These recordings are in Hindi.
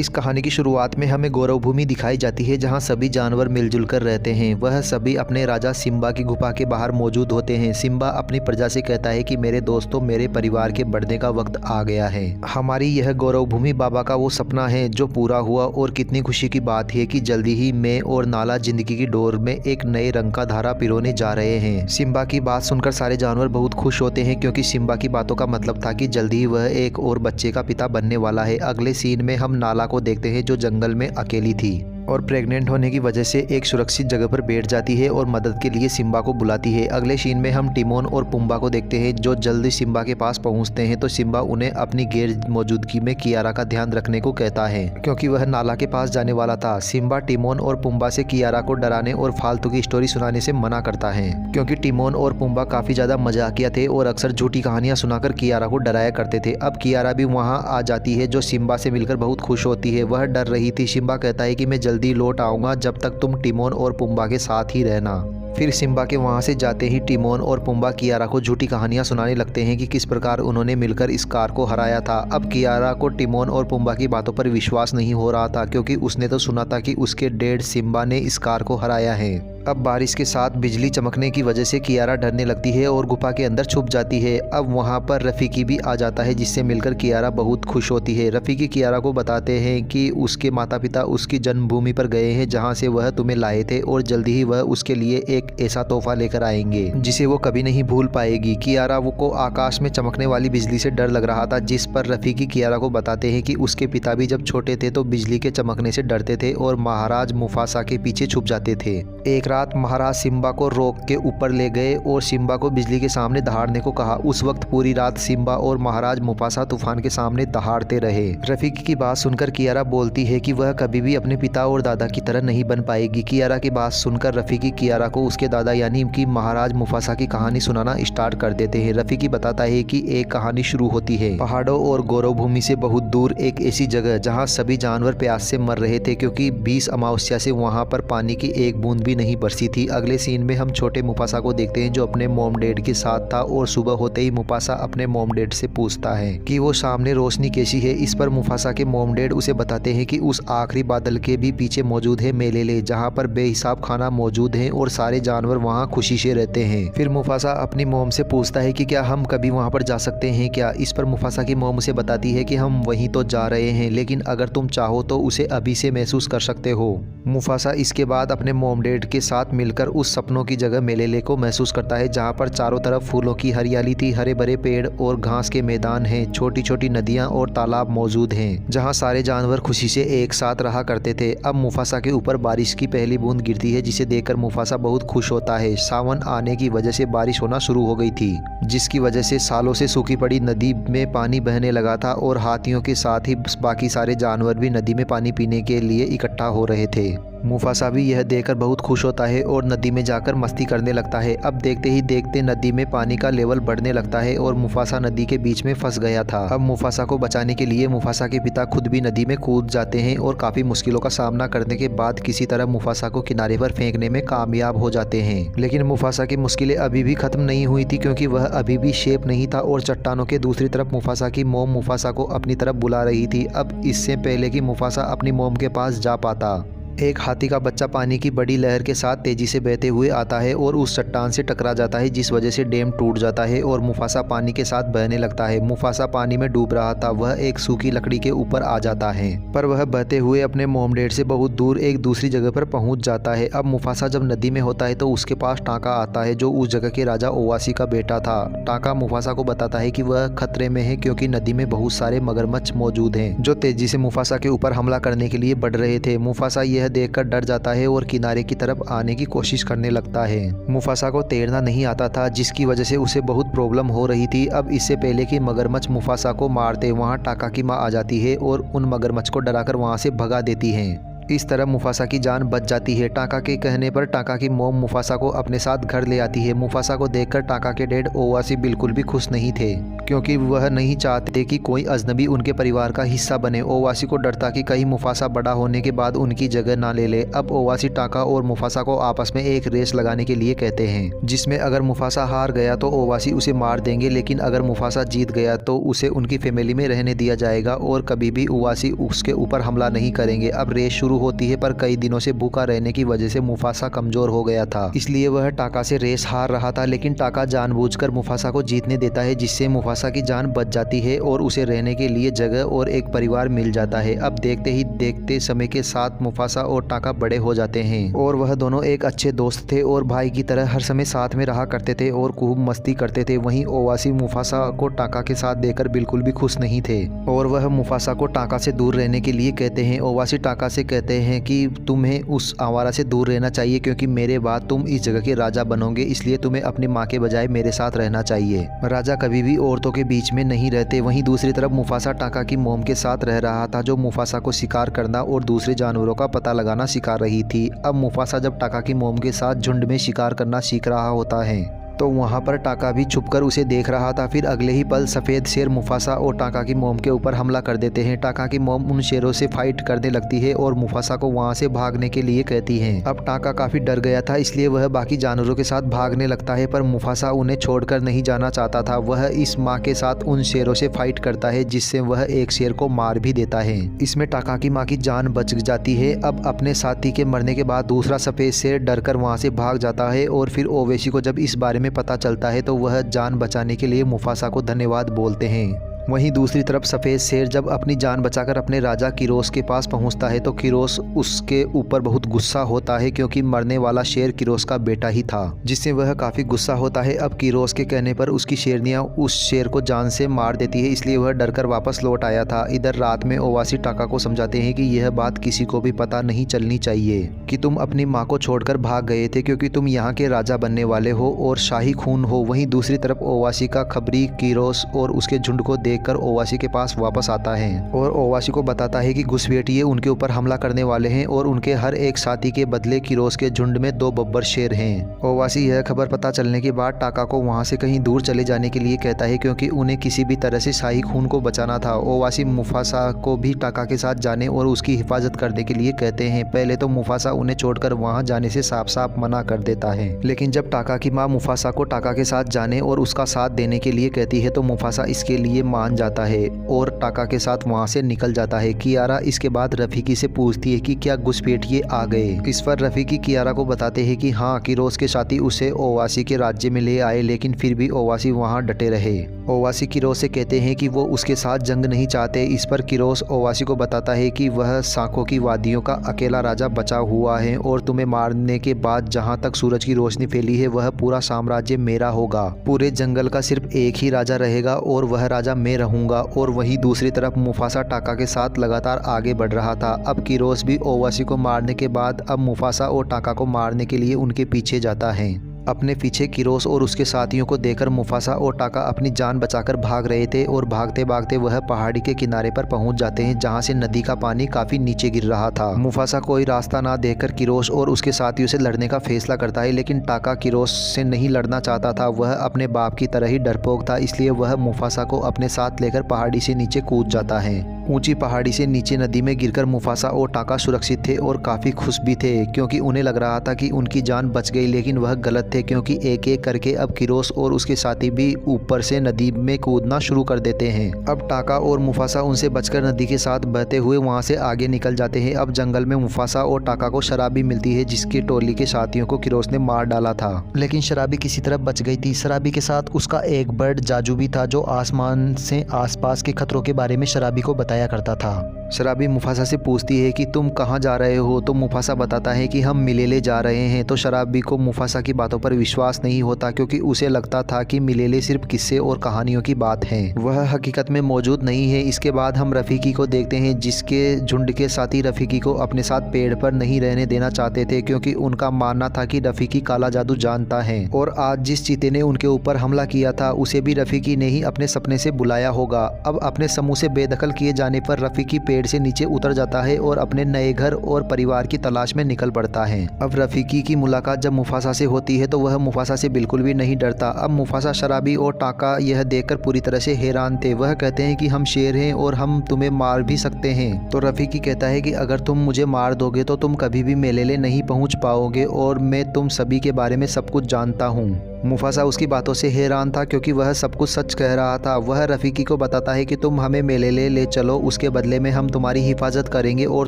इस कहानी की शुरुआत में हमें गौरव भूमि दिखाई जाती है जहां सभी जानवर मिलजुल कर रहते हैं। वह सभी अपने राजा सिम्बा की गुफा के बाहर मौजूद होते हैं। सिम्बा अपनी प्रजा से कहता है कि मेरे दोस्तों, मेरे परिवार के बढ़ने का वक्त आ गया है। हमारी यह गौरव भूमि बाबा का वो सपना है जो पूरा हुआ और कितनी खुशी की बात है कि जल्दी ही मैं और नाला जिंदगी की डोर में एक नए रंग का धारा पिरोने जा रहे हैं। सिम्बा की बात सुनकर सारे जानवर बहुत खुश होते हैं क्योंकि सिम्बा की बातों का मतलब था कि जल्दी ही वह एक और बच्चे का पिता बनने वाला है। अगले सीन में हम नाला को देखते हैं जो जंगल में अकेली थी और प्रेग्नेंट होने की वजह से एक सुरक्षित जगह पर बैठ जाती है और मदद के लिए सिम्बा को बुलाती है। अगले सीन में हम टिमोन और पुम्बा को देखते हैं जो जल्दी सिम्बा के पास पहुंचते हैं तो सिम्बा उन्हें अपनी गैर मौजूदगी में कियारा का ध्यान रखने को कहता है क्योंकि वह नाला के पास जाने वाला था। सिम्बा टिमोन और पुम्बा से कियारा को डराने और फालतू की स्टोरी सुनाने से मना करता है क्योंकि टिमोन और पुम्बा काफी ज्यादा मजाकिया थे और अक्सर झूठी कहानियां सुनाकर कियारा को डराया करते थे। अब कियारा भी वहाँ आ जाती है जो सिम्बा से मिलकर बहुत खुश होती है। वह डर रही थी। सिम्बा कहता है कि मैं जल्दी लौट आऊंगा, जब तक तुम टिमोन और पुम्बा के साथ ही रहना। फिर सिम्बा के वहाँ से जाते ही टिमोन और पुम्बा कियारा को झूठी कहानियां सुनाने लगते हैं कि किस प्रकार उन्होंने मिलकर इस कार को हराया था। अब कियारा को टिमोन और पुम्बा की बातों पर विश्वास नहीं हो रहा था क्योंकि उसने तो सुना था कि उसके डैड सिम्बा ने इस कार को हराया है। अब बारिश के साथ बिजली चमकने की वजह से कियारा डरने लगती है और गुफा के अंदर छुप जाती है। अब वहाँ पर रफ़ीकी भी आ जाता है जिससे मिलकर कियारा बहुत खुश होती है। रफ़ीकी कियारा को बताते हैं कि उसके माता पिता उसकी जन्मभूमि पर गए हैं जहाँ से वह तुम्हें लाए थे और जल्दी ही वह उसके लिए एक ऐसा तोहफा लेकर आएंगे जिसे वो कभी नहीं भूल पाएगी। कियारा वो को आकाश में चमकने वाली बिजली से डर लग रहा था, जिस पर रफ़ीकी कियारा को बताते हैं कि उसके पिता भी जब छोटे थे तो बिजली के चमकने से डरते थे और महाराज मुफासा के पीछे छुप जाते थे। एक रात महाराज सिम्बा को रोक के ऊपर ले गए और सिम्बा को बिजली के सामने दहाड़ने को कहा। उस वक्त पूरी रात सिम्बा और महाराज मुफासा तूफान के सामने दहाड़ते रहे। रफ़ीकी की बात सुनकर कियारा बोलती है कि वह कभी भी अपने पिता और दादा की तरह नहीं बन पाएगी। कियारा की बात सुनकर रफ़ीकी कियारा को उसके दादा यानी कि महाराज मुफासा की कहानी सुनाना स्टार्ट कर देते हैं। रफ़ीकी बताता है कि एक कहानी शुरू होती है पहाड़ों और गौरव भूमि से बहुत दूर एक ऐसी जगह जहाँ सभी जानवर प्यास से मर रहे थे क्योंकि 20 अमावस्या से वहाँ पर पानी की एक बूंद भी नहीं बरसी थी। अगले सीन में हम छोटे मुफासा को देखते हैं जो अपने मॉम डैड के साथ था और सुबह होते ही मुफासा अपने मॉम डैड से पूछता है कि वो सामने रोशनी कैसी है। इस पर मुफासा के मॉम डैड उसे बताते हैं कि उस आखिरी बादल के भी पीछे मौजूद है मेलेले जहाँ पर बेहिसाब खाना मौजूद है और सारे जानवर वहाँ खुशी से रहते हैं। फिर मुफासा अपनी मॉम से पूछता है कि क्या हम कभी वहाँ पर जा सकते हैं क्या। इस पर मुफासा की मॉम उसे बताती है कि हम वहीं तो जा रहे हैं, लेकिन अगर तुम चाहो तो उसे अभी से महसूस कर सकते हो। मुफासा इसके बाद अपने मॉम डैड के साथ मिलकर उस सपनों की जगह मेलेले को महसूस करता है जहाँ पर चारों तरफ फूलों की हरियाली थी, हरे भरे पेड़ और घास के मैदान हैं, छोटी छोटी नदियाँ और तालाब मौजूद हैं जहाँ सारे जानवर खुशी से एक साथ रहा करते थे। अब मुफासा के ऊपर बारिश की पहली बूंद गिरती है जिसे देखकर मुफासा बहुत खुश होता है। सावन आने की वजह से बारिश होना शुरू हो गई थी जिसकी वजह से सालों से सूखी पड़ी नदी में पानी बहने लगा था और हाथियों के साथ ही बाकी सारे जानवर भी नदी में पानी पीने के लिए इकट्ठा हो रहे थे। मुफासा भी यह देखकर बहुत खुश होता है और नदी में जाकर मस्ती करने लगता है। अब देखते ही देखते नदी में पानी का लेवल बढ़ने लगता है और मुफासा नदी के बीच में फंस गया था। अब मुफासा को बचाने के लिए मुफासा के पिता खुद भी नदी में कूद जाते हैं और काफ़ी मुश्किलों का सामना करने के बाद किसी तरह मुफासा को किनारे पर फेंकने में कामयाब हो जाते हैं। लेकिन मुफासा की मुश्किलें अभी भी ख़त्म नहीं हुई थी क्योंकि वह अभी भी शेप नहीं था और चट्टानों के दूसरी तरफ मुफासा की मोम मुफासा को अपनी तरफ बुला रही थी। अब इससे पहले कि मुफासा अपनी मोम के पास जा पाता, एक हाथी का बच्चा पानी की बड़ी लहर के साथ तेजी से बहते हुए आता है और उस चट्टान से टकरा जाता है जिस वजह से डैम टूट जाता है और मुफासा पानी के साथ बहने लगता है। मुफासा पानी में डूब रहा था, वह एक सूखी लकड़ी के ऊपर आ जाता है पर वह बहते हुए अपने मॉम डैड से बहुत दूर एक दूसरी जगह पर पहुंच जाता है। अब मुफासा जब नदी में होता है तो उसके पास टाका आता है जो उस जगह के राजा ओवासी का बेटा था। टाका मुफासा को बताता है कि वह खतरे में है क्योंकि नदी में बहुत सारे मगरमच्छ मौजूद हैं जो तेजी से मुफासा के ऊपर हमला करने के लिए बढ़ रहे थे। मुफासा यह देखकर डर जाता है और किनारे की तरफ आने की कोशिश करने लगता है। मुफासा को तैरना नहीं आता था जिसकी वजह से उसे बहुत प्रॉब्लम हो रही थी। अब इससे पहले कि मगरमच्छ मुफासा को मारते वहां टाका की माँ आ जाती है और उन मगरमच्छ को डराकर वहां से भगा देती है। इस तरह मुफासा की जान बच जाती है। टाका के कहने पर टाका की मॉम मुफासा को अपने साथ घर ले आती है। मुफासा को देखकर टाका के डैड ओवासी बिल्कुल भी खुश नहीं थे, क्योंकि वह नहीं चाहते कि कोई अजनबी उनके परिवार का हिस्सा बने। ओवासी को डर था कि कहीं मुफासा बड़ा होने के बाद उनकी जगह ना ले ले। अब ओवासी टाका और मुफासा को आपस में एक रेस लगाने के लिए कहते हैं, जिसमें अगर मुफासा हार गया तो ओवासी उसे मार देंगे, लेकिन अगर मुफासा जीत गया तो उसे उनकी फैमिली में रहने दिया जाएगा और कभी भी ओवासी उसके ऊपर हमला नहीं करेंगे। अब रेस शुरू होती है, पर कई दिनों से भूखा रहने की वजह से मुफासा कमजोर हो गया था, इसलिए वह टाका से रेस हार रहा था। लेकिन टाका जानबूझकर मुफासा को जीतने देता है, जिससे मुफासा की जान बच जाती है और उसे रहने के लिए जगह और एक परिवार मिल जाता है। अब देखते ही देखते समय के साथ मुफासा और टाका बड़े हो जाते हैं और वह दोनों एक अच्छे दोस्त थे और भाई की तरह हर समय साथ में रहा करते थे और खूब मस्ती करते थे। वहीं ओवासी मुफासा को टाका के साथ देखकर बिल्कुल भी खुश नहीं थे और वह मुफासा को टाका से दूर रहने के लिए कहते हैं। ओवासी टाका से कहते हैं कि तुम्हें उस आवारा से दूर रहना चाहिए, क्योंकि मेरे बाद तुम इस जगह के राजा बनोगे, इसलिए तुम्हें अपनी माँ के बजाय मेरे साथ रहना चाहिए। राजा कभी भी औरतों के बीच में नहीं रहते। वहीं दूसरी तरफ मुफासा टाका की मॉम के साथ रह रहा था, जो मुफासा को शिकार करना और दूसरे जानवरों का पता लगाना सिखा रही थी। अब मुफासा जब टाका की मॉम के साथ झुंड में शिकार करना सीख रहा होता है तो वहाँ पर टाका भी छुपकर उसे देख रहा था। फिर अगले ही पल सफ़ेद शेर मुफासा और टाका की मॉम के ऊपर हमला कर देते हैं। टाका की मॉम उन शेरों से फाइट करने लगती है और मुफासा को वहाँ से भागने के लिए कहती है। अब टाका काफ़ी डर गया था, इसलिए वह बाकी जानवरों के साथ भागने लगता है, पर मुफासा उन्हें छोड़कर नहीं जाना चाहता था। वह इस माँ के साथ उन शेरों से फाइट करता है, जिससे वह एक शेर को मार भी देता है। इसमें टाका की माँ की जान बच जाती है। अब अपने साथी के मरने के बाद दूसरा सफ़ेद शेर डरकर वहाँ से भाग जाता है और फिर ओवेसी को जब इस बारे में पता चलता है तो वह जान बचाने के लिए मुफासा को धन्यवाद बोलते हैं। वहीं दूसरी तरफ सफ़ेद शेर जब अपनी जान बचाकर अपने राजा किरोस के पास पहुंचता है तो किरोस उसके ऊपर बहुत गुस्सा होता है, क्योंकि मरने वाला शेर किरोस का बेटा ही था, जिससे वह काफ़ी गुस्सा होता है। अब किरोस के कहने पर उसकी शेरनियां उस शेर को जान से मार देती है, इसलिए वह डरकर वापस लौट आया था। इधर रात में ओवासी टाका को समझाते हैं कि यह बात किसी को भी पता नहीं चलनी चाहिए कि तुम अपनी माँ को छोड़कर भाग गए थे, क्योंकि तुम यहाँ के राजा बनने वाले हो और शाही खून हो। वहीं दूसरी तरफ ओवासी का खबरी किरोस और उसके झुंड को देखकर ओवासी के पास वापस आता है और ओवासी को बताता है कि घुसपैठिए उनके ऊपर हमला करने वाले हैं और उनके हर एक साथी के बदले किरोस के झुंड में 2 बब्बर शेर हैं। ओवासी यह खबर पता चलने के बाद टाका को वहां से कहीं दूर चले जाने के लिए कहता है, क्योंकि उन्हें किसी भी तरह से शाही खून को बचाना था। ओवासी मुफासा को भी टाका के साथ जाने और उसकी हिफाजत करने के लिए कहते हैं। पहले तो मुफासा उन्हें छोड़कर वहां जाने से साफ साफ मना कर देता है, लेकिन जब टाका की माँ मुफासा को टाका के साथ जाने और उसका साथ देने के लिए कहती है तो मुफासा इसके लिए मान जाता है और टाका के साथ वहां से निकल जाता है। कियारा इसके बाद रफीकी से पूछती है कि क्या घुसपैठिए आ गए। इस पर रफीकी कियारा को बताते हैं कि हाँ, किरोस के साथी उसे ओवासी के राज्य में ले आए, लेकिन फिर भी ओवासी वहां डटे रहे। ओवासी किरोस से कहते हैं कि वो उसके साथ जंग नहीं चाहते। इस पर किरोस ओवासी को बताता है कि वह साखों की वादियों का अकेला राजा बचा हुआ है और तुम्हें मारने के बाद जहां तक सूरज की रोशनी फैली है वह पूरा साम्राज्य मेरा होगा। पूरे जंगल का सिर्फ एक ही राजा रहेगा और वह राजा मैं रहूंगा। और वहीं दूसरी तरफ मुफासा टाका के साथ लगातार आगे बढ़ रहा था। अब किरोस भी ओवासी को मारने के बाद अब मुफासा और टाका को मारने के लिए उनके पीछे जाता है। अपने पीछे किरोस और उसके साथियों को देखकर मुफासा और टाका अपनी जान बचाकर भाग रहे थे और भागते भागते वह पहाड़ी के किनारे पर पहुंच जाते हैं, जहां से नदी का पानी काफी नीचे गिर रहा था। मुफासा कोई रास्ता ना देखकर किरोस और उसके साथियों से लड़ने का फैसला करता है, लेकिन टाका किरोस से नहीं लड़ना चाहता था। वह अपने बाप की तरह ही डरपोक था, इसलिए वह मुफासा को अपने साथ लेकर पहाड़ी से नीचे कूद जाता है। ऊंची पहाड़ी से नीचे नदी में गिरकर मुफासा और टाका सुरक्षित थे और काफ़ी खुश भी थे, क्योंकि उन्हें लग रहा था कि उनकी जान बच गई। लेकिन वह गलत थे, क्योंकि एक एक करके अब किरोस और उसके साथी भी ऊपर से नदी में कूदना शुरू कर देते हैं। अब टाका और मुफासा उनसे बचकर नदी के साथ बहते हुए वहां से आगे निकल जाते हैं। अब जंगल में मुफासा और टाका को शराबी मिलती है, जिसकी टोली के साथियों को किरोस ने मार डाला था, लेकिन शराबी किसी तरह बच गई थी। शराबी के साथ उसका एक बर्ड जाजू भी था, जो आसमान से आसपास के खतरों के बारे में शराबी को बताया करता था। शराबी मुफासा से पूछती है कि तुम कहाँ जा रहे हो, तो मुफासा बताता है कि हम मिलेले जा रहे हैं। तो शराबी को मुफासा की बातों पर विश्वास नहीं होता, क्योंकि उसे लगता था कि मिलेले सिर्फ किस्से और कहानियों की बात है, वह हकीकत में मौजूद नहीं है। इसके बाद हम रफीकी को देखते हैं, जिसके झुंड के साथी रफीकी को अपने साथ पेड़ पर नहीं रहने देना चाहते थे, क्योंकि उनका मानना था कि रफीकी काला जादू जानता है और आज जिस चीते ने उनके ऊपर हमला किया था उसे भी रफीकी ने ही अपने सपने से बुलाया होगा। अब अपने समूह से बेदखल किए जाने पर रफीकी पेड़ से नीचे उतर जाता है और अपने नए घर और परिवार की तलाश में निकल पड़ता है। अब रफीकी की मुलाकात जब मुफासा से होती है तो वह मुफासा से बिल्कुल भी नहीं डरता। अब मुफासा, शराबी और टाका यह देखकर पूरी तरह से हैरान थे। वह कहते हैं कि हम शेर हैं और हम तुम्हें मार भी सकते हैं। तो रफीकी कहता है कि अगर तुम मुझे मार दोगे तो तुम कभी भी मेलेले नहीं पहुंच पाओगे और मैं तुम सभी के बारे में सब कुछ जानता हूँ। मुफासा उसकी बातों से हैरान था क्योंकि वह सब कुछ सच कह रहा था। वह रफीकी को बताता है कि तुम हमें मेलेले ले चलो, उसके बदले में हम तुम्हारी हिफाजत करेंगे और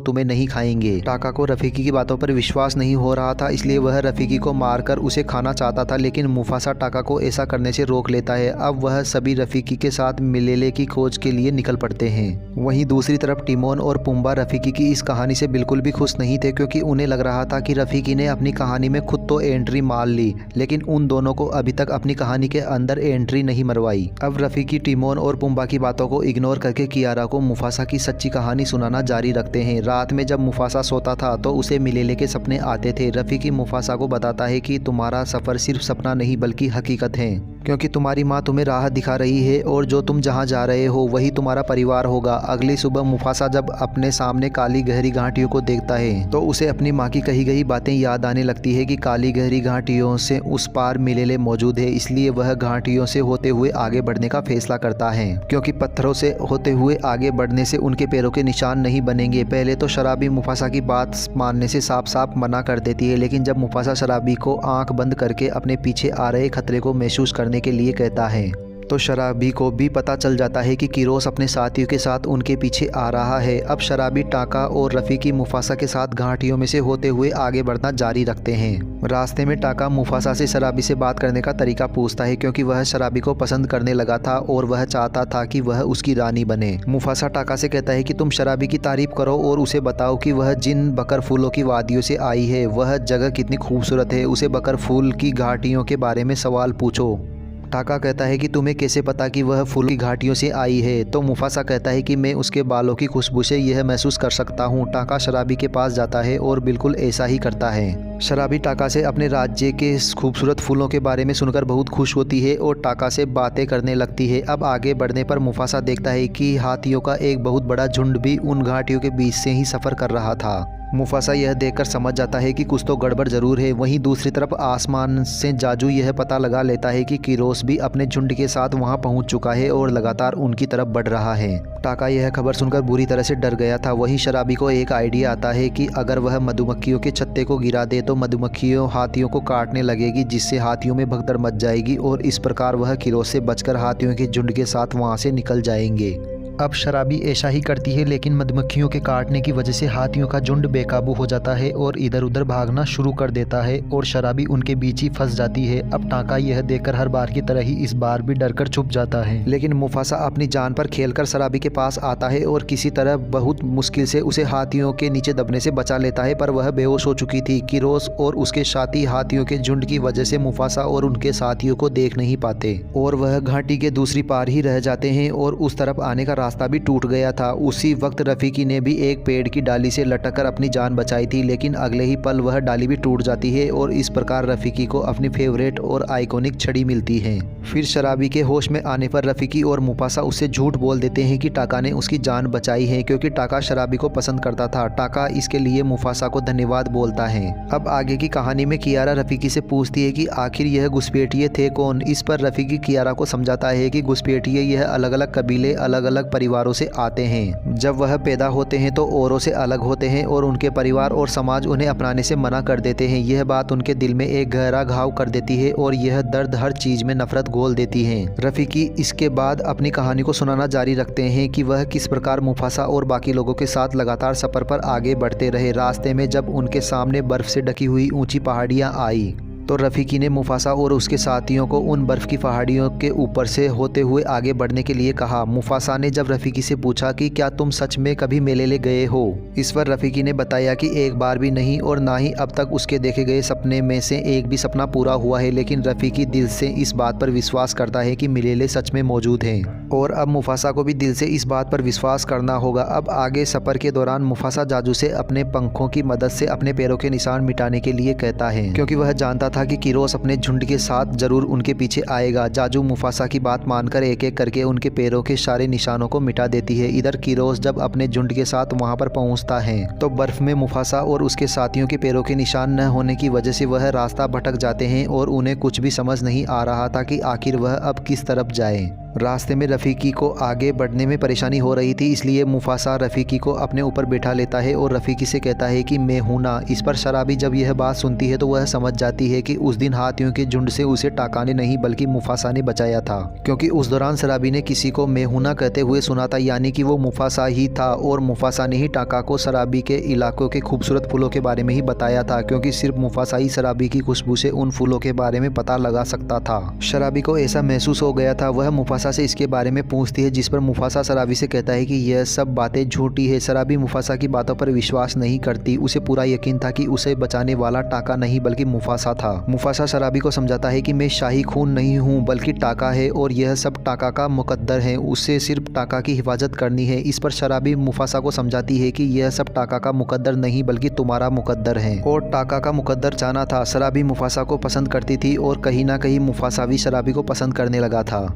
तुम्हें नहीं खाएंगे। टाका को रफीकी की बातों पर विश्वास नहीं हो रहा था, इसलिए वह रफीकी को मारकर उसे खाना चाहता था, लेकिन मुफासा टाका को ऐसा करने से रोक लेता है। अब वह सभी रफीकी के साथ मेलेले की खोज के लिए निकल पड़ते हैं। वहीं दूसरी तरफ टिमोन और पुम्बा रफीकी की इस कहानी से बिल्कुल भी खुश नहीं थे, क्योंकि उन्हें लग रहा था कि रफीकी ने अपनी कहानी में खुद तो एंट्री मार ली, लेकिन उन दोनों को अभी तक अपनी कहानी के अंदर एंट्री नहीं मरवाई। अब रफीकी टिमोन और पुम्बा की बातों को इग्नोर करके कियारा को मुफासा की सच्ची कहानी सुनाना जारी रखते हैं। रात में जब मुफासा सोता था तो उसे मेलेले के सपने आते थे। रफीकी मुफासा को बताता है कि तुम्हारा सफ़र सिर्फ सपना नहीं बल्कि हकीकत है, क्योंकि तुम्हारी माँ तुम्हें राह दिखा रही है और जो तुम जहाँ जा रहे हो वही तुम्हारा परिवार होगा। अगली सुबह मुफासा जब अपने सामने काली गहरी घाटियों को देखता है तो उसे अपनी माँ की कही गई बातें याद आने लगती है कि काली गहरी घाटियों से उस पार मेलेले मौजूद है। इसलिए वह घाटियों से होते हुए आगे बढ़ने का फैसला करता है, क्योंकि पत्थरों से होते हुए आगे बढ़ने से उनके पैरों के निशान नहीं बनेंगे। पहले तो शराबी मुफासा की बात मानने से साफ साफ मना कर देती है, लेकिन जब मुफासा शराबी को आंख बंद करके अपने पीछे आ रहे खतरे को महसूस करने के लिए कहता है तो शराबी को भी पता चल जाता है कि किरोस अपने साथियों के साथ उनके पीछे आ रहा है। अब शराबी टाका और रफीकी मुफासा के साथ घाटियों में से होते हुए आगे बढ़ना जारी रखते हैं। रास्ते में टाका मुफासा से शराबी से बात करने का तरीका पूछता है, क्योंकि वह शराबी को पसंद करने लगा था और वह चाहता था कि वह उसकी रानी बने। मुफासा टाका से कहता है कि तुम शराबी की तारीफ करो और उसे बताओ कि वह जिन बकर फूलों की वादियों से आई है वह जगह कितनी खूबसूरत है। उसे बकर फूल की घाटियों के बारे में सवाल पूछो। टाका कहता है कि तुम्हें कैसे पता कि वह फूल की घाटियों से आई है। तो मुफासा कहता है कि मैं उसके बालों की खुशबू से यह महसूस कर सकता हूँ। टाका शराबी के पास जाता है और बिल्कुल ऐसा ही करता है। शराबी टाका से अपने राज्य के खूबसूरत फूलों के बारे में सुनकर बहुत खुश होती है और टाका से बातें करने लगती है। अब आगे बढ़ने पर मुफासा देखता है कि हाथियों का एक बहुत बड़ा झुंड भी उन घाटियों के बीच से ही सफ़र कर रहा था। मुफासा यह देखकर समझ जाता है कि कुछ तो गड़बड़ ज़रूर है। वहीं दूसरी तरफ आसमान से जाजू यह पता लगा लेता है कि किरोस भी अपने झुंड के साथ वहां पहुंच चुका है और लगातार उनकी तरफ बढ़ रहा है। टाका यह खबर सुनकर बुरी तरह से डर गया था। वहीं शराबी को एक आइडिया आता है कि अगर वह मधुमक्खियों के छत्ते को गिरा दे तो मधुमक्खियों हाथियों को काटने लगेगी, जिससे हाथियों में भगदड़ मच जाएगी और इस प्रकार वह किरोस से बचकर हाथियों के झुंड के साथ वहाँ से निकल जाएंगे। अब शराबी ऐसा ही करती है, लेकिन मधुमक्खियों के काटने की वजह से हाथियों का झुंड बेकाबू हो जाता है और इधर उधर भागना शुरू कर देता है और शराबी उनके बीच ही फंस जाती है। अब टाका यह देखकर हर बार की तरह ही इस बार भी डरकर छुप जाता है, लेकिन मुफासा अपनी जान पर खेलकर शराबी के पास आता है और किसी तरह बहुत मुश्किल से उसे हाथियों के नीचे दबने से बचा लेता है, पर वह बेहोश हो चुकी थी। किरोस और उसके साथी हाथियों के झुंड की वजह से मुफासा और उनके साथियों को देख नहीं पाते और वह घाटी के दूसरी पार ही रह जाते हैं और उस तरफ आने का रास्ता भी टूट गया था। उसी वक्त रफीकी ने भी एक पेड़ की डाली से लटककर अपनी जान बचाई थी, लेकिन अगले ही पल वह डाली भी टूट जाती है और इस प्रकार रफीकी को अपनी फेवरेट और आइकॉनिक छड़ी मिलती है। फिर शराबी के होश में आने पर रफीकी और मुफासा उससे झूठ बोल देते हैं कि टाका ने उसकी जान बचाई है, क्योंकि टाका शराबी को पसंद करता था। टाका इसके लिए मुफासा को धन्यवाद बोलता है। अब आगे की कहानी में कियारा रफीकी से पूछती है कि आखिर यह घुसपैठिए थे कौन। इस पर रफीकी कियारा को समझाता है कि घुसपैठिए यह अलग अलग कबीले अलग अलग परिवारों से आते हैं। जब वह पैदा होते हैं तो औरों से अलग होते हैं और उनके परिवार और समाज उन्हें अपनाने से मना कर देते हैं। यह बात उनके दिल में एक गहरा घाव कर देती है और यह दर्द हर चीज में नफरत घोल देती है। रफीकी इसके बाद अपनी कहानी को सुनाना जारी रखते हैं कि वह किस प्रकार मुफासा और बाकी लोगों के साथ लगातार सफर पर आगे बढ़ते रहे। रास्ते में जब उनके सामने बर्फ से ढकी हुई ऊंची पहाड़ियां आई तो रफीकी ने मुफासा और उसके साथियों को उन बर्फ़ की पहाड़ियों के ऊपर से होते हुए आगे बढ़ने के लिए कहा। मुफासा ने जब रफीकी से पूछा कि क्या तुम सच में कभी मेले ले गए हो, इस पर रफीकी ने बताया कि एक बार भी नहीं और ना ही अब तक उसके देखे गए सपने में से एक भी सपना पूरा हुआ है। लेकिन रफीकी दिल से इस बात पर विश्वास करता है कि मेले सच में मौजूद हैं और अब मुफासा को भी दिल से इस बात पर विश्वास करना होगा। अब आगे सफ़र के दौरान मुफासा जादू से अपने पंखों की मदद से अपने पैरों के निशान मिटाने के लिए कहता है, क्योंकि वह जानता था था कि किरोस अपने झुंड के साथ जरूर उनके पीछे आएगा। जाजू मुफासा की बात मानकर एक एक करके उनके पैरों के सारे निशानों को मिटा देती है। इधर किरोस जब अपने झुंड के साथ वहां पर पहुंचता है तो बर्फ में मुफासा और उसके साथियों के पैरों के निशान न होने की वजह से वह रास्ता भटक जाते हैं और उन्हें कुछ भी समझ नहीं आ रहा था कि आखिर वह अब किस तरफ जाए। रास्ते में रफ़ीकी को आगे बढ़ने में परेशानी हो रही थी, इसलिए मुफासा रफ़ीकी को अपने ऊपर बैठा लेता है और रफ़ीकी से कहता है कि मैं हूं ना। इस पर शराबी जब यह बात सुनती है तो वह समझ जाती है कि उस दिन हाथियों के झुंड से उसे टाका ने नहीं बल्कि मुफासा ने बचाया था, क्योंकि उस दौरान शराबी ने किसी को मैं हूं ना कहते हुए सुना था, यानी कि वो मुफासा ही था और मुफासा ने ही टाका को शराबी के इलाकों के खूबसूरत फूलों के बारे में ही बताया था, क्योंकि सिर्फ मुफासा ही शराबी की खुशबू से उन फूलों के बारे में पता लगा सकता था। शराबी को ऐसा महसूस हो गया था। वह मुफासा से इसके बारे में पूछती है, जिस पर मुफासा शराबी से कहता है कि यह सब बातें झूठी है। शराबी मुफासा की बातों पर विश्वास नहीं करती। उसे पूरा यकीन था कि उसे बचाने वाला टाका नहीं बल्कि मुफासा था। मुफासा शराबी को समझाता है कि मैं शाही खून नहीं हूँ बल्कि टाका है और यह सब टाका का मुकद्दर है, उससे सिर्फ टाका की हिफाजत करनी है। इस पर शराबी मुफासा को समझाती है कि यह सब टाका का मुकद्दर नहीं बल्कि तुम्हारा मुकद्दर है और टाका का मुकद्दर जाना था। शराबी मुफासा को पसंद करती थी और कहीं ना कहीं मुफासा भी शराबी को पसंद करने लगा था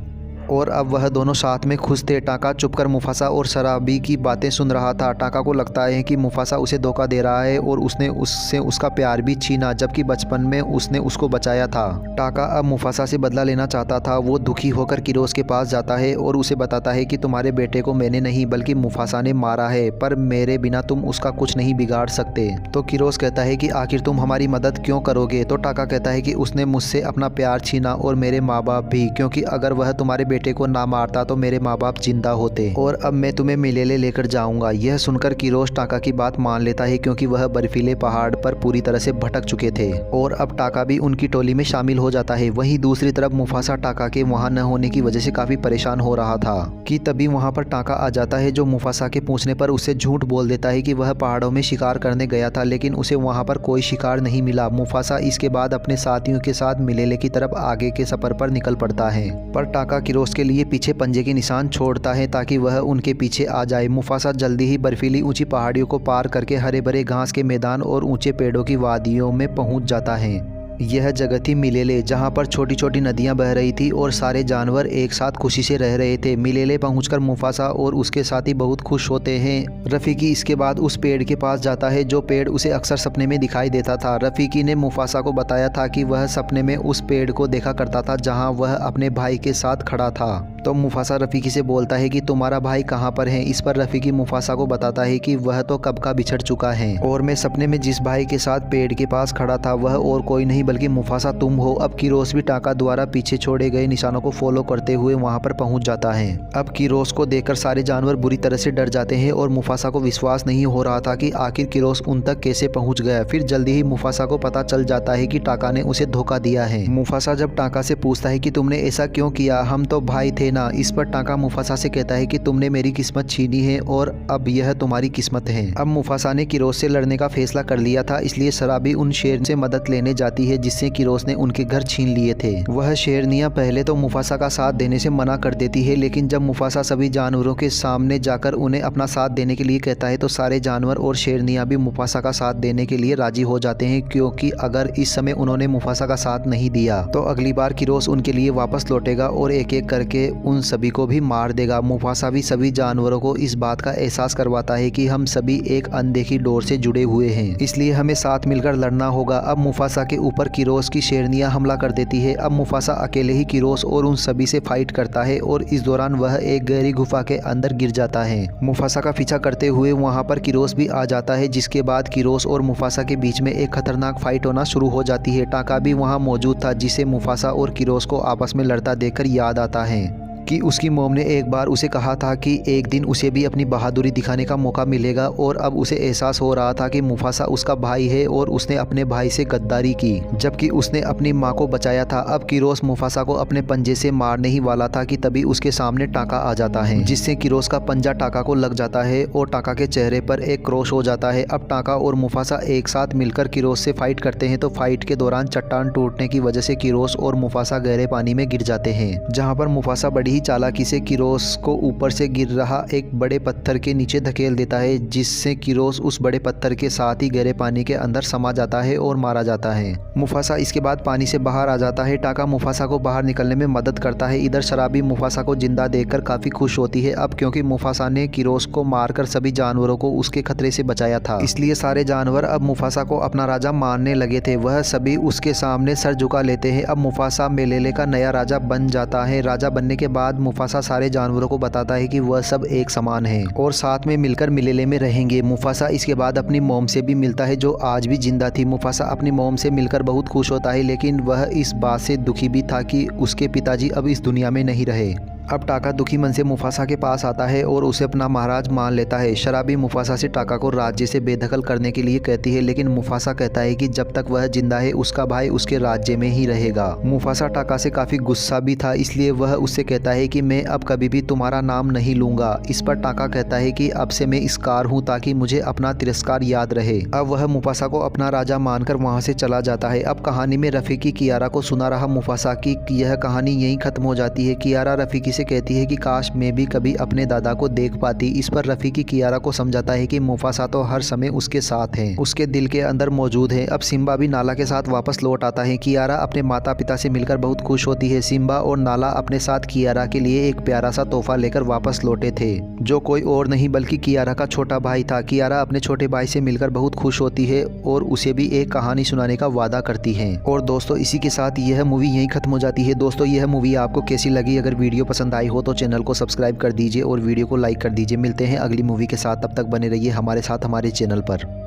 और अब वह दोनों साथ में खुश थे। टाका चुपकर मुफासा और शराबी की बातें सुन रहा था। टाका को लगता है कि मुफासा उसे धोखा दे रहा है और उसने उससे उसका प्यार भी छीना, जबकि बचपन में उसने उसको बचाया था। टाका अब मुफासा से बदला लेना चाहता था। वो दुखी होकर किरोस के पास जाता है और उसे बताता है कि तुम्हारे बेटे को मैंने नहीं बल्कि मुफासा ने मारा है, पर मेरे बिना तुम उसका कुछ नहीं बिगाड़ सकते। तो किरोस कहता है कि आखिर तुम हमारी मदद क्यों करोगे? तो टाका कहता है कि उसने मुझसे अपना प्यार छीना और मेरे माँ बाप भी, क्योंकि अगर वह तुम्हारे बेटे को ना मारता तो मेरे माँ बाप जिंदा होते और अब मैं तुम्हें मिलेले लेकर जाऊंगा। यह सुनकर किरोस टाका की बात मान लेता है, क्योंकि वह बर्फीले पहाड़ पर पूरी तरह से भटक चुके थे और अब टाका भी उनकी टोली में शामिल हो जाता है। वहीं दूसरी तरफ मुफासा टाका के वहां न होने की वजह से काफी परेशान हो रहा था कि तभी वहां पर टाका आ जाता है, जो मुफासा के पूछने पर उससे झूठ बोल देता है कि वह पहाड़ों में शिकार करने गया था, लेकिन उसे वहां पर कोई शिकार नहीं मिला। मुफासा इसके बाद अपने साथियों के साथ मिलेले की तरफ आगे के सफर पर निकल पड़ता है, पर टाका किरोस के लिए पीछे पंजे के निशान छोड़ता है ताकि वह उनके पीछे आ जाए। मुफासा जल्दी ही बर्फीली ऊंची पहाड़ियों को पार करके हरे भरे घास के मैदान और ऊंचे पेड़ों की वादियों में पहुंच जाता है। यह जगह थी मिलेले, जहां पर छोटी छोटी नदियां बह रही थी और सारे जानवर एक साथ खुशी से रह रहे थे। मिलेले पहुंचकर मुफासा और उसके साथी बहुत खुश होते हैं। रफ़ीकी इसके बाद उस पेड़ के पास जाता है जो पेड़ उसे अक्सर सपने में दिखाई देता था। रफ़ीकी ने मुफासा को बताया था कि वह सपने में उस पेड़ को देखा करता था जहाँ वह अपने भाई के साथ खड़ा था। तो मुफासा रफ़ीकी से बोलता है कि तुम्हारा भाई कहाँ पर है? इस पर रफ़ीकी मुफासा को बताता है कि वह तो कब का बिछड़ चुका है और मैं सपने में जिस भाई के साथ पेड़ के पास खड़ा था वह और कोई नहीं बल्कि मुफासा तुम हो। अब किरोस भी टाका द्वारा पीछे छोड़े गए निशानों को फॉलो करते हुए वहां पर पहुंच जाता है। अब किरोस को देखकर सारे जानवर बुरी तरह से डर जाते हैं और मुफासा को विश्वास नहीं हो रहा था कि आखिर किरोस उन तक कैसे पहुंच गया। फिर जल्दी ही मुफासा को पता चल जाता है कि टाका ने उसे धोखा दिया है। मुफासा जब टाका से पूछता है कि तुमने ऐसा क्यों किया, हम तो भाई थे ना। इस पर टाका मुफासा से कहता है कि तुमने मेरी किस्मत छीनी है और अब यह तुम्हारी किस्मत है। अब मुफासा ने किरोस से लड़ने का फैसला कर लिया था, इसलिए शराबी उन शेर से मदद लेने जाती है जिससे किरोस ने उनके घर छीन लिए थे। वह शेरनियां पहले तो मुफासा का साथ देने से मना कर देती है, लेकिन जब मुफासा सभी जानवरों के सामने जाकर उन्हें अपना साथ देने के लिए कहता है तो सारे जानवर और शेरनियां भी मुफासा का साथ देने के लिए राजी हो जाते हैं, क्योंकि अगर इस समय उन्होंने मुफासा का साथ नहीं दिया तो अगली बार किरोस उनके लिए वापस लौटेगा और एक एक करके उन सभी को भी मार देगा। मुफासा भी सभी जानवरों को इस बात का एहसास करवाता है कि हम सभी एक अनदेखी डोर से जुड़े हुए हैं, इसलिए हमें साथ मिलकर लड़ना होगा। अब मुफासा के ऊपर किरोस की शेरनियां हमला कर देती है। अब मुफासा अकेले ही किरोस और उन सभी से फाइट करता है और इस दौरान वह एक गहरी गुफा के अंदर गिर जाता है। मुफासा का पीछा करते हुए वहां पर किरोस भी आ जाता है, जिसके बाद किरोस और मुफासा के बीच में एक खतरनाक फाइट होना शुरू हो जाती है। टाका भी वहां मौजूद था, जिसे मुफासा और किरोस को आपस में लड़ता देखकर याद आता है कि उसकी मॉम ने एक बार उसे कहा था कि एक दिन उसे भी अपनी बहादुरी दिखाने का मौका मिलेगा और अब उसे एहसास हो रहा था कि मुफासा उसका भाई है और उसने अपने भाई से गद्दारी की जबकि उसने अपनी माँ को बचाया था। अब किरोस मुफासा को अपने पंजे से मारने ही वाला था कि तभी उसके सामने टाका आ जाता है, जिससे किरोस का पंजा टाका को लग जाता है और टाका के चेहरे पर एक क्रॉस हो जाता है। अब टाका और मुफासा एक साथ मिलकर किरोस से फाइट करते हैं, तो फाइट के दौरान चट्टान टूटने की वजह से किरोस और मुफासा गहरे पानी में गिर जाते हैं, जहाँ पर मुफासा बड़ी ही चालाकी से किरोस को ऊपर से गिर रहा एक बड़े पत्थर के नीचे धकेल देता है, जिससे किरोस उस बड़े पत्थर के साथ ही गहरे पानी के अंदर समा जाता है और मारा जाता है। मुफासा इसके बाद पानी से बाहर आ जाता है। टाका मुफासा को बाहर निकलने में मदद करता है। इधर शराबी मुफासा को जिंदा देखकर काफी खुश होती है, अब क्योंकि मुफासा ने किरोस को मारकर सभी जानवरों को उसके खतरे से बचाया था, इसलिए सारे जानवर अब मुफासा को अपना राजा मानने लगे थे। वह सभी उसके सामने सर झुका लेते हैं। अब मुफासा मेलेले का नया राजा बन जाता है। राजा बनने के बाद मुफासा सारे जानवरों को बताता है कि वह सब एक समान हैं और साथ में मिलकर मिलेले में रहेंगे। मुफासा इसके बाद अपनी मॉम से भी मिलता है, जो आज भी जिंदा थी। मुफासा अपनी मॉम से मिलकर बहुत खुश होता है, लेकिन वह इस बात से दुखी भी था कि उसके पिताजी अब इस दुनिया में नहीं रहे। अब टाका दुखी मन से मुफासा के पास आता है और उसे अपना महाराज मान लेता है। शराबी मुफासा से टाका को राज्य से बेदखल करने के लिए कहती है, लेकिन मुफासा कहता है कि जब तक वह जिंदा है उसका भाई उसके राज्य में ही रहेगा। मुफासा टाका से काफी गुस्सा भी था, इसलिए वह उससे कहता है कि मैं अब कभी भी तुम्हारा नाम नहीं लूंगा। इस पर टाका कहता है कि अब से मैं स्कार हूँ, ताकि मुझे अपना तिरस्कार याद रहे। अब वह मुफासा को अपना राजा मानकर वहाँ से चला जाता है। अब कहानी में रफीकी कियारा को सुना रहा मुफासा की यह कहानी यहीं खत्म हो जाती है। कियारा रफीकी से कहती है कि काश मैं भी कभी अपने दादा को देख पाती। इस पर रफीकी कियारा को समझाता है कि मुफासा तो हर समय उसके साथ है, उसके दिल के अंदर मौजूद है। अब सिम्बा भी नाला के साथ वापस लौट आता है। कियारा अपने माता पिता से मिलकर बहुत खुश होती है। सिम्बा और नाला अपने साथ कियारा के लिए एक प्यारा सा तोहफा लेकर वापस लौटे थे, जो कोई और नहीं बल्कि कियारा का छोटा भाई था। कियारा अपने छोटे भाई से मिलकर बहुत खुश होती है और उसे भी एक कहानी सुनाने का वादा करती है। और दोस्तों, इसी के साथ यह मूवी यहीं खत्म हो जाती है। दोस्तों, यह मूवी आपको कैसी लगी? अगर वीडियो पसंद आई हो तो चैनल को सब्सक्राइब कर दीजिए और वीडियो को लाइक कर दीजिए। मिलते हैं अगली मूवी के साथ, तब तक बने रहिए हमारे साथ हमारे चैनल पर।